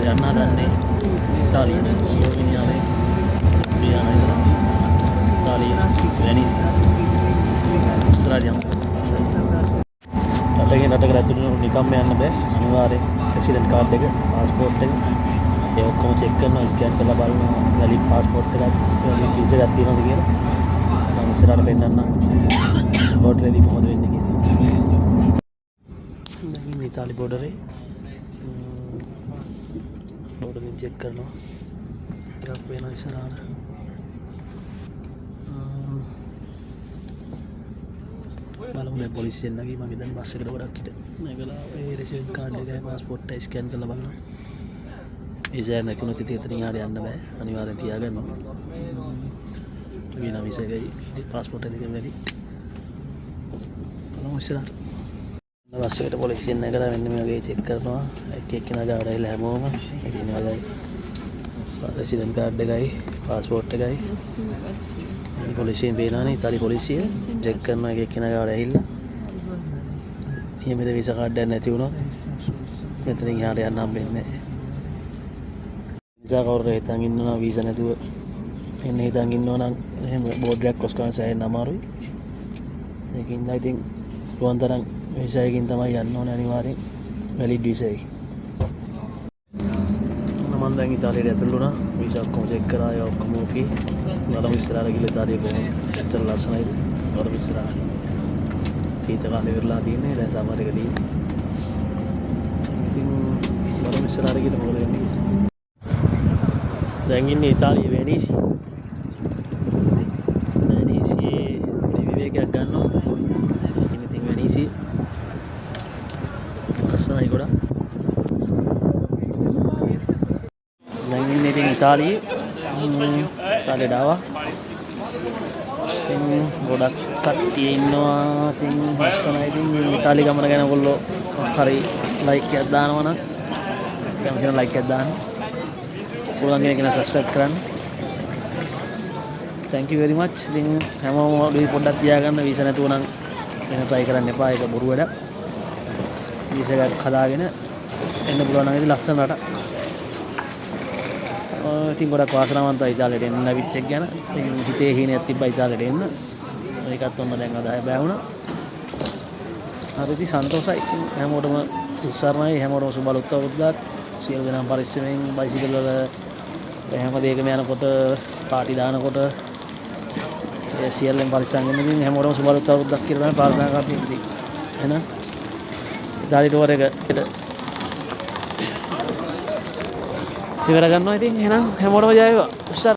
යන්න හදන්නේ ඉතාලියට ස්ලෝවෙනියාවේ ලියානා ඉඳලා ඉතාලිය වෙනිස් ඉස්සරහට යමු. රටකින් රටකට ඇතුළු නිකම්ම යන්න බෑ. අනිවාර්යෙන් රෙසිඩන්ට් කාඩ් එක, පාස්පෝර්ට් එක ඒ ඔක්කොම චෙක් කරනවා, ස්කෑන් කරලා බලනවා වැලිඩ් පාස්පෝර්ට් එකක්, වැලිඩ් වීසා එකක් තියෙනවද කියලා. මම ඉස්සරහට පෙන්නන්නම් බෝඩරේදී කොහොමද වෙන්නේ කියලා. දැන් ඉතාලි බෝඩරේ බෝඩරෙන් චෙක් කරනවා. ටිකක් වෙනවා ඉස්සරහට. බලමු දැන් පොලිසියෙන් නැගී මම ඉතින් බස් එකට ගොඩක් හිට නැගලා ඒ රෙසිඩන්ට් කාඩ් එකයි පාස්පෝර්ට් එක ස්කෑන් කරලා බලනවා. වීසා නැතිනොත් ඉතින් එතනින් ආර යන්න බෑ. අනිවාර්යෙන් තියාගන්න ඕන. වීසා එකයි පාස්පෝර්ට් එකයි වැඩි. බලමු ඉස්සරහට. බස් එකට පොලිසියෙන් නැගලා මෙන්න මේ වගේ චෙක් කරනවා. එක්කෙනා ගාවට ඇවිල්ලා හැමෝම ඉතින් වලයි රෙසිඩන්ට් කාඩ් එකයි පාස්පෝර්ට් එකයි පොලිසියෙන් පේනවනේ. ඉතාලි පොලිසිය චෙක් කරනවා එක්කෙනා ගාවට ඇවිල්ලා. නියමිත වීසා කාඩ් එකක් නැති වුණොත් මෙතනින් එහාට යන්න හම්බෙන්නේ නැහැ. වීසා කවුරු හිතන් ඉන්නවා වීසා නැතුව එන්න හිතන් ඉන්නවා නම් එහෙම බෝඩරයක් ක්‍රොස් කරන්න සෑහෙන්න අමාරුයි. ඒකින් ඉතින් පුළුවන් තරම් වීසා එකකින් තමයි යන්න ඕනේ අනිවාර්යෙන් වැලිඩ් වීසා එකකින්. මම දැන් ඉතාලියට ඇතුළු වුණා. වීසා ඔක්කොම චෙක් කරා. ඒ ඔක්කොම ඕකේ. බලමු ඉස්සරහට ගිහලා ඉතාලිය කොහොමද? ඇත්තට ලස්සනයිද? බලමු ඉස්සරහට. සීත කාලේ වෙරලා තියෙන්නේ. දැන් සමහර එක තියෙන්නේ. ඉතින් බලමු ඉස්සරහට ගිහලා මොකද වෙන්නේ. දැන් ඉන්නේ ඉතාලියේ වෙනිසි. වෙනිසියේ විවේකයක් ගන්නවා. ඉතින් වෙනිසි ලස්සනයි ගොඩක්. දැන් ඉන්නේ ඉතින් ඉතාලියේ ඉතාලියට ආවා. ඉතින් ගොඩක් කට්ටිය ඉන්නවා. ඉතින් ලස්සනයි. ඉතින් ඉතාලි ගමන ගැන ඔයගොල්ලෝ හරි ලයික් එකක් දානවා නම් කැමති නම් ලයික් එකක් දාන්න. පුළුවන් කෙනෙක් සබ්ස්ක්‍රයිබ් කරන්න. thank you very much. ඉතින් හැමෝම පොඩ්ඩක් තියාගන්න. වීසා නැතුව නම් එහෙම try කරන්න එපා. ඒක බොරු වැඩක්. වීසා එකක් හදාගෙන එන්න පුළුවන් නම් ඉතින් ලස්සන රටක්. ඉතින් ගොඩක් වාසනාවන්තයි ඉතාලියට එන්න ලැබිච්ච එක ගැන. ඉතින් හිතේ හීනයක් තිබ්බා ඉතාලියට එන්න. ඒකත් ඔන්න දැන් අද බෑ වුණා. හරි ඉතින් සන්තෝෂයි. හැමෝටම උත්සාහයි. හැමෝටම සුබ අලුත් අවුරුද්දක්. සියලු දෙනාම පරිස්සමෙන් බයිසිකල් වල හැම දෙයකම යනකොට පාටි දානකොට ඒ සියල්ලෙන් පරිස්සම් වෙන්න. ඉතින් හැමෝටම සුබ අලුත් අවුරුද්දක් කියලා තමයි ප්‍රාර්ථනා කරන්නේ. ඉතින් එහෙනම් ඉතාලි ටුවර් එක ඉවර ගන්නවා. ඉතින් එහෙනම් හැමෝටම ජය වේවා.